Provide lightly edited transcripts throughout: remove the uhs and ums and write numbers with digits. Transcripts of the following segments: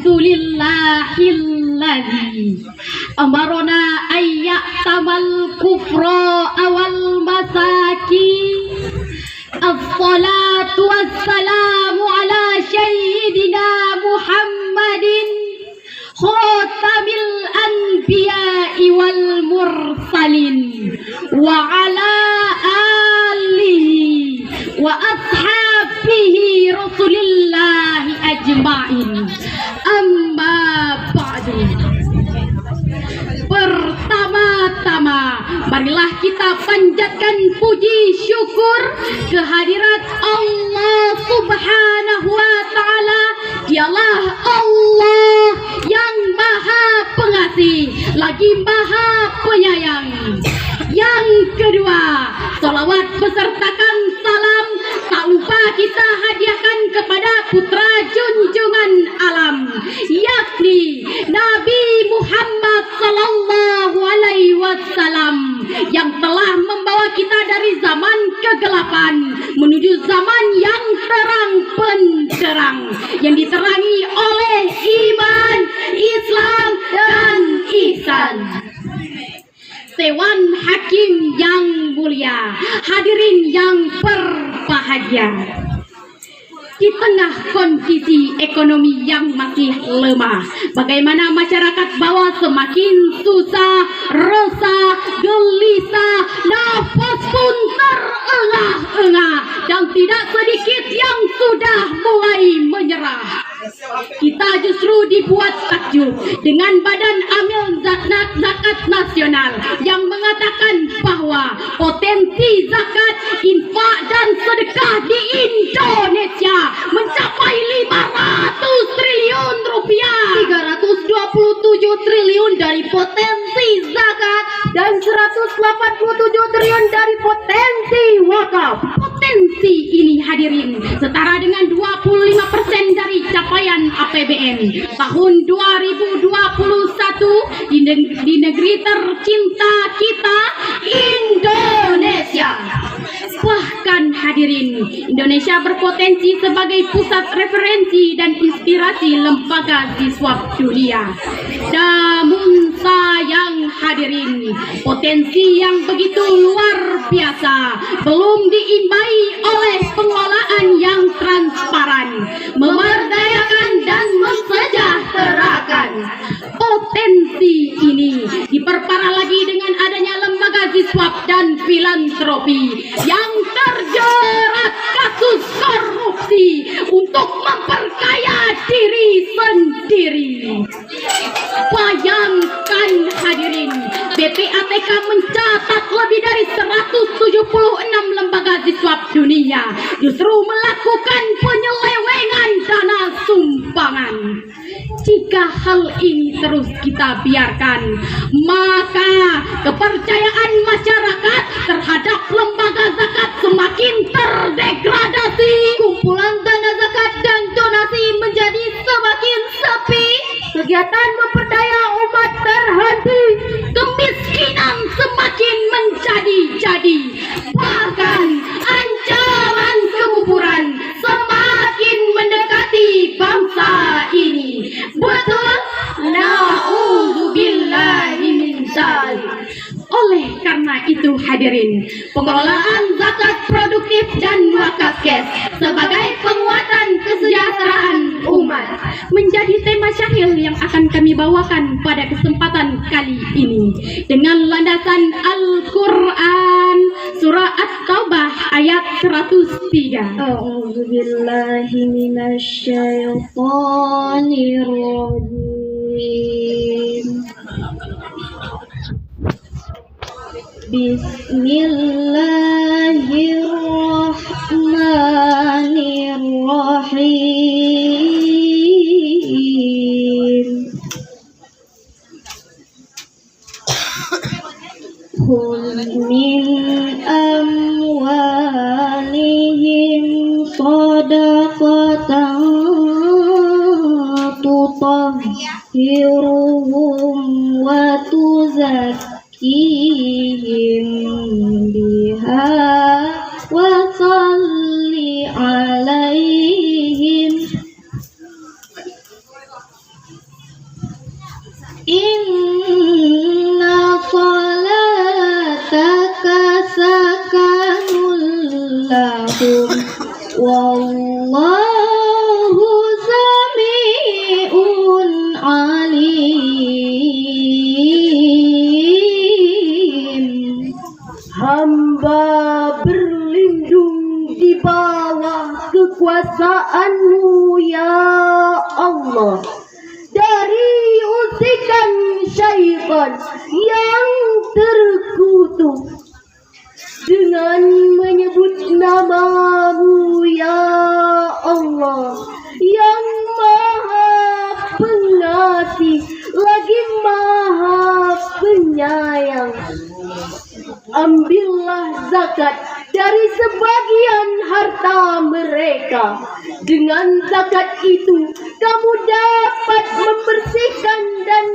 alhamdulillahilladzi amarona ayyatamal kufra awal masaki. Assalatu wassalamu ala sayyidina Muhammadin khatamil anbiya'i wal mursalin wa ala alihi wa ashabihi rasulillahi ajma'in. Amma ba'du. Pertama-tama marilah kita panjatkan puji syukur kehadirat Allah Subhanahu wa ta'ala. Dialah Allah yang maha pengasih lagi maha penyayang. Yang kedua, salawat besertakan salam tak lupa kita hadiahkan kepada putra junjungan alam, yakni Nabi Muhammad sallallahu alaihi wasallam, yang telah membawa kita dari zaman kegelapan menuju zaman yang terang benderang, yang diterangi oleh iman, Islam dan ihsan. Dewan Hakim yang mulia, hadirin yang berbahagia. Di tengah kondisi ekonomi yang masih lemah, bagaimana masyarakat bawah semakin susah, resah, gelisah, nafas pun terengah-engah, dan tidak sedikit yang sudah mulai menyerah. Kita justru dibuat takjub dengan Badan Amil Zakat Nasional yang mengatakan bahwa potensi zakat, infak dan sedekah di Indonesia mencapai 500 triliun rupiah, 327 triliun dari potensi zakat dan 187 triliun dari potensi wakaf. Potensi ini hadirin setara dengan 25% dari capaian APBN tahun 2021 di negeri tercinta kita, Indonesia. Bahkan hadirin, Indonesia berpotensi sebagai pusat referensi dan inspirasi lembaga siswa dunia. Namun sayang hadirin, potensi yang begitu luar biasa belum diimbangi oleh pengelolaan yang transparan, memerdayakan dan mensejahterakan. Potensi ini diperparah lagi dengan adanya lembaga siswa dan filantropi yang terjerat kasus korupsi untuk memperkaya diri sendiri. Bayangkan hadirin, BPATK mencatat lebih dari 176 lembaga siswa dunia justru melakukan penyelewengan dana sumbangan. Jika hal ini terus kita biarkan, maka kepercayaan masyarakat terhadap lembaga zakat semakin terdegradasi. Kumpulan dana zakat dan donasi menjadi semakin sepi. Kegiatan memperdaya umat terhenti. Kemiskinan semakin menjadi-jadi. Bahkan ancaman kekufuran semakin mendekati bangsa ini. Betul? Na'udzubillahi min dzalik. Oleh karena itu hadirin, pengelolaan zakat produktif dan wakaf cash sebagai penguatan kesejahteraan umat menjadi tema syair yang akan kami bawakan pada kesempatan kali ini dengan landasan Al-Quran surah At-Taubah ayat 103. A'udzubillahi minasyaitonir rajim. Bismillahirrahmanirrahim. Khudh min amwalihim shadaqatan tutahhiruhum wa tuzakkihim biha wa salli alaihim Allah dari usikan syaitan yang terkutuk. Dengan menyebut namamu ya Allah yang maha pengasih lagi maha penyayang, ambillah zakat dari sebagian harta mereka. Dengan zakat itu kamu dapat membersihkan dan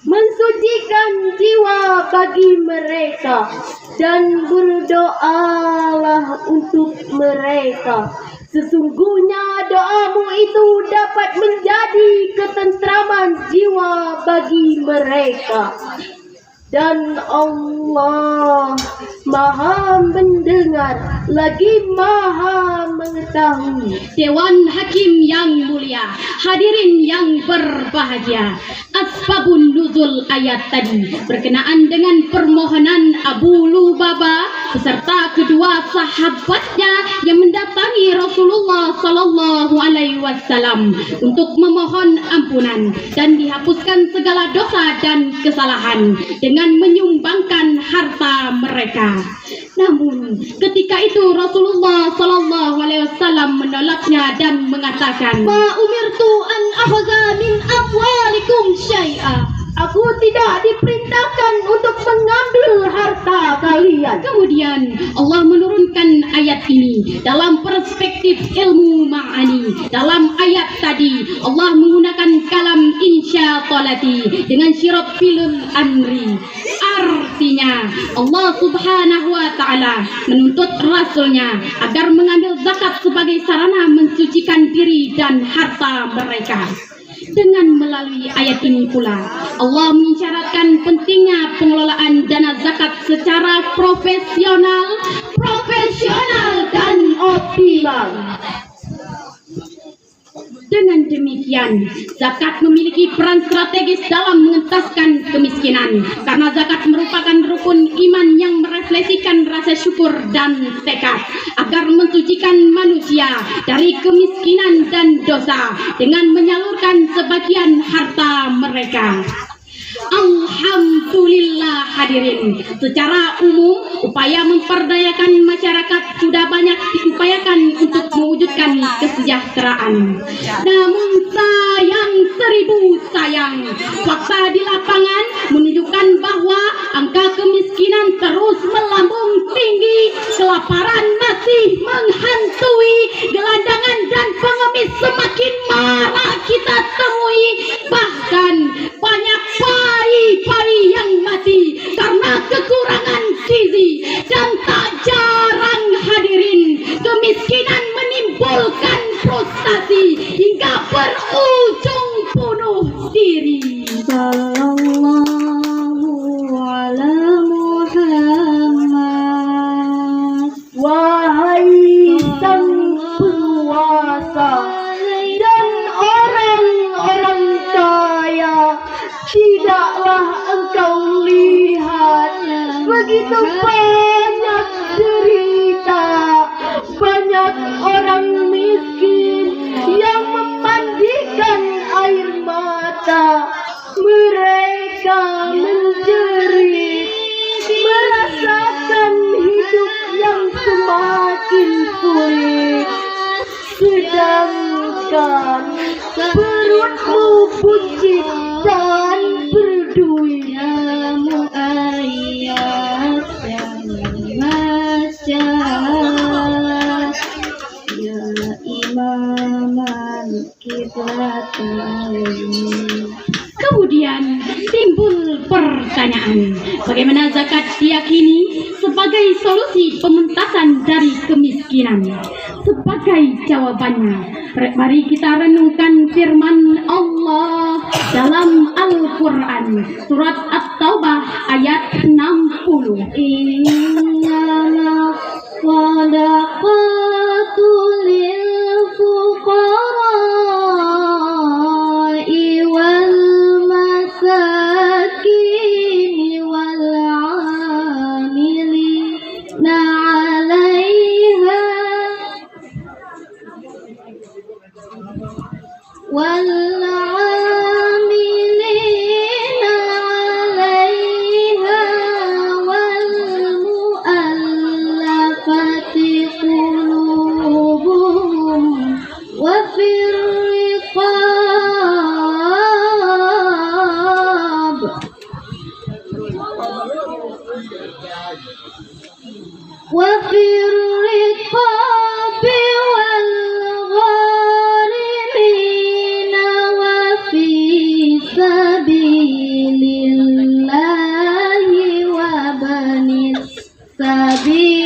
mensucikan jiwa bagi mereka, dan berdoalah untuk mereka. Sesungguhnya doamu itu dapat menjadi ketentraman jiwa bagi mereka. Dan Allah maha mendengar lagi maha mengetahui. Dewan Hakim yang mulia, hadirin yang berbahagia, asbabun nuzul ayat tadi berkenaan dengan permohonan Abu Lubabah beserta kedua sahabatnya yang mendatangi Rasulullah Sallallahu Alaihi Wasallam untuk memohon ampunan dan dihapuskan segala dosa dan kesalahan dengan menyumbangkan harta mereka. Namun ketika itu Rasulullah Sallallahu Alaihi Wasallam menolaknya dan mengatakan, Ma umirtu an akhadha min amwalikum syai'a. Aku tidak diperintahkan untuk mengambil harta kalian. Kemudian Allah menurunkan ayat ini dalam perspektif ilmu ma'ani. Dalam ayat tadi Allah menggunakan kalam insya tolati dengan syirab filul amri. Artinya Allah subhanahu wa ta'ala menuntut Rasulnya agar mengambil zakat sebagai sarana mensucikan diri dan harta mereka. Dengan melalui ayat ini pula Allah mengisyaratkan pentingnya pengelolaan dana zakat secara profesional dan optimal. Dengan demikian, zakat memiliki peran strategis dalam mengentaskan kemiskinan, karena zakat merupakan rukun iman yang merefleksikan rasa syukur dan tekad agar mensucikan manusia dari kemiskinan dan dosa dengan menyalurkan sebagian harta mereka. Alhamdulillah hadirin, secara umum upaya memperdayakan masyarakat sudah banyak diupayakan untuk mewujudkan kesejahteraan. Namun sayang seribu sayang, fakta di lapangan menunjukkan bahwa angka kemiskinan terus melambung tinggi, kelaparan masih menghantui, gelandangan dan pengemis semakin marak kita temui, bahkan banyak bayi-bayi yang mati karena kekurangan gizi. Dan tak jarang hadirin, kemiskinan menimbulkan frustasi hingga berujung bunuh diri. Sallallahu ala Muhammad. Wahai sang penguasa dan orang-orang kaya, tidaklah engkau lihat begitu banyak derita, banyak orang miskin yang memandikan air mata. Mereka menjerit, merasakan hidup yang semakin sulit, sedangkan perutmu buncit dan berduit. Namu ayat yang masyarakat ya imaman kiblatain. Kemudian timbul pertanyaan, bagaimana zakat diyakini sebagai solusi pementasan dari kemiskinan? Sebagai jawabannya, mari kita renungkan firman Allah dalam Al-Quran, surat At-Taubah ayat 60. Innama sadaqatu lil fuqara'i wal masakin wal 'amilina 'alaiha والعاملين عليها والمؤلفة قلوبهم وفي الرقاب والغارمين وفي سبيل الله وابن السبيل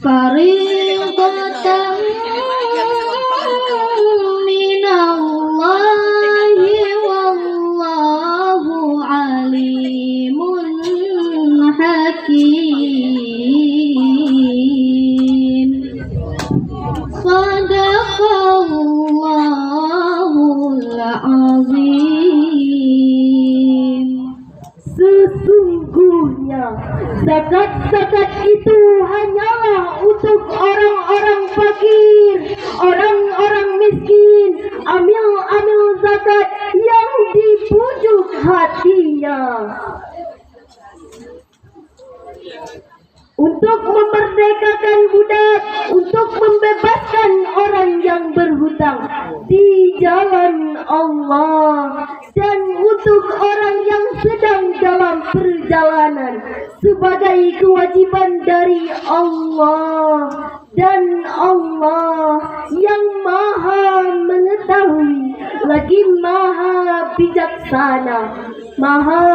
فريضة من الله والله عليم حكيم صدق الله العظيم. Sesungguhnya zakat-zakat itu hanyalah untuk orang-orang fakir, orang-orang miskin, amil-amil zakat yang dibujuk hatinya. Untuk memerdekakan budak, untuk membebaskan orang yang berhutang di jalan Allah, dan untuk orang yang sedang dalam perjalanan sebagai kewajiban dari Allah. Dan Allah yang maha mengetahui lagi maha bijaksana, maha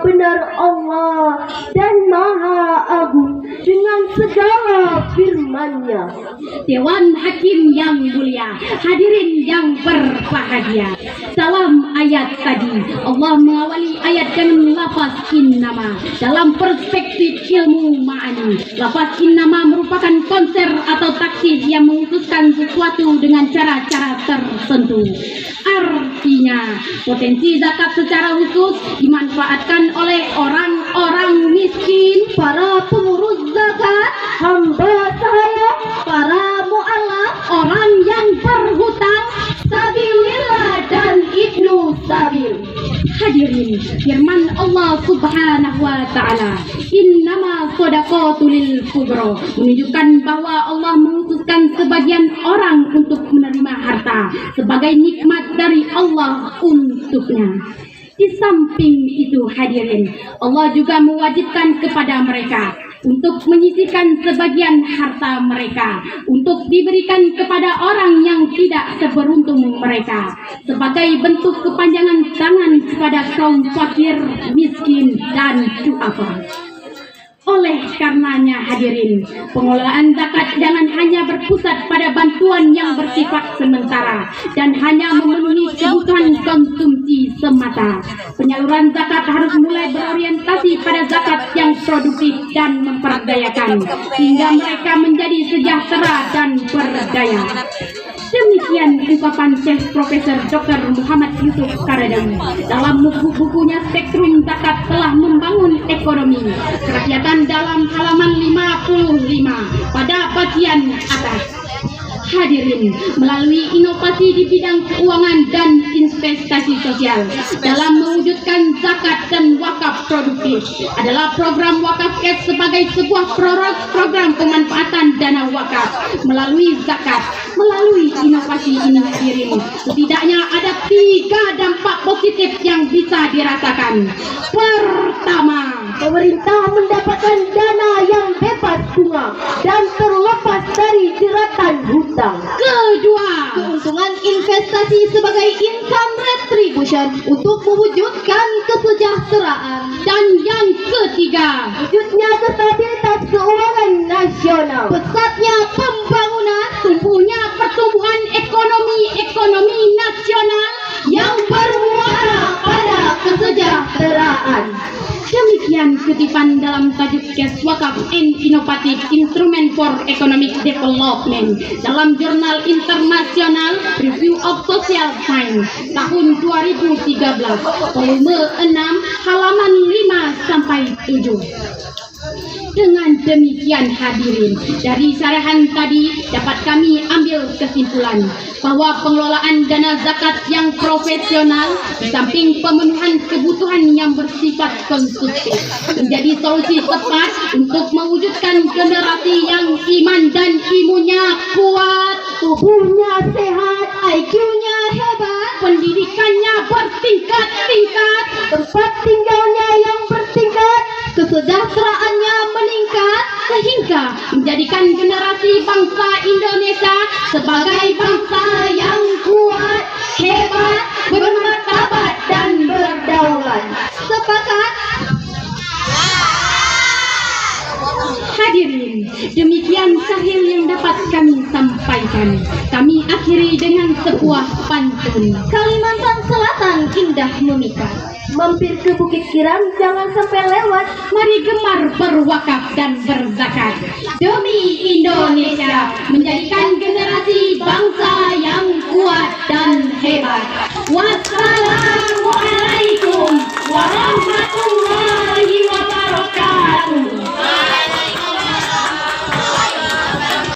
benar Allah dan maha agung dengan segala firman-Nya. Dewan Hakim yang mulia, hadirin yang berbahagia. Dalam ayat tadi Allah mengawali ayat dengan lafaz innama. Dalam perspektif ilmu ma'ani, lafaz innama merupakan konser atau taksis yang mengkhususkan sesuatu dengan cara-cara tertentu. Artinya, potensi zakat secara khusus dimanfaatkan oleh orang-orang miskin, para pengurus zakat, hamba sahaya, para mu'alaf, orang yang berhutang, sabilillah dan ibnu sabil. Hadirin, firman Allah Subhanahu wa taala, "Innama shadaqatu lil fuqara", menunjukkan bahwa Allah mengutuskan sebagian orang untuk menerima harta sebagai nikmat dari Allah untuknya. Di samping itu hadirin, Allah juga mewajibkan kepada mereka untuk menyisihkan sebagian harta mereka untuk diberikan kepada orang yang tidak seberuntung mereka sebagai bentuk kepanjangan tangan kepada kaum fakir, miskin, dan duafa. Oleh karenanya hadirin, pengelolaan zakat jangan hanya berpusat pada bantuan yang bersifat sementara dan hanya memenuhi kebutuhan konsumsi semata. Penyaluran zakat harus mulai berorientasi pada zakat yang produktif dan memperdayakan sehingga mereka menjadi sejahtera dan berdaya. Demikian ungkapan Syekh Profesor Dr. Muhammad Yusuf Qaradawi dalam bukunya Spektrum Zakat Telah Membangun Ekonomi Kerakyatan dalam halaman 55 pada bagian atas. Hadirin, melalui inovasi di bidang keuangan dan investasi sosial dalam mewujudkan zakat dan wakaf produktif adalah program Wakaf Cash sebagai sebuah program pemanfaatan dana wakaf melalui zakat. Melalui inovasi ini hadirin, setidaknya ada 3 dampak positif yang bisa dirasakan. Pertama, pemerintah mendapatkan dana yang bebas bunga dan terlepas dari jeratan hutang. kedua, Keuntungan investasi sebagai income retribution untuk mewujudkan kesejahteraan. dan yang ketiga, Wujudnya stabilitas keuangan nasional. pesatnya pembangunan, tumbuhnya pertumbuhan ekonomi nasional yang bermuara pada kesejahteraan. Demikian kutipan dalam tajuk Cash Wakaf and Innovative Instrument for Economic Development dalam jurnal internasional Review of Social Science tahun 2013, volume 6, halaman 5-7. Dengan demikian hadirin, dari sarahan tadi dapat kami ambil kesimpulan bahwa pengelolaan dana zakat yang profesional di samping pemenuhan kebutuhan yang bersifat konsumtif menjadi solusi tepat untuk mewujudkan generasi yang iman dan imunnya kuat, Tubuhnya sehat, IQ-nya hebat, pendidikannya bertingkat-tingkat, tempat tinggalnya yang bertingkat, kesejahteraannya meningkat, sehingga menjadikan generasi bangsa Indonesia sebagai bangsa yang kuat, hebat, bermartabat dan berdaulat. sepakat. Hadirin, demikian sahil yang dapat kami sampaikan. Kami akhiri dengan sebuah pantun. Kalimantan Selatan indah memikat, mampir ke Bukit Kiram jangan sampai lewat. Mari gemar berwakaf dan berzakat demi Indonesia, menjadikan generasi bangsa yang kuat dan hebat. Wassalamualaikum warahmatullahi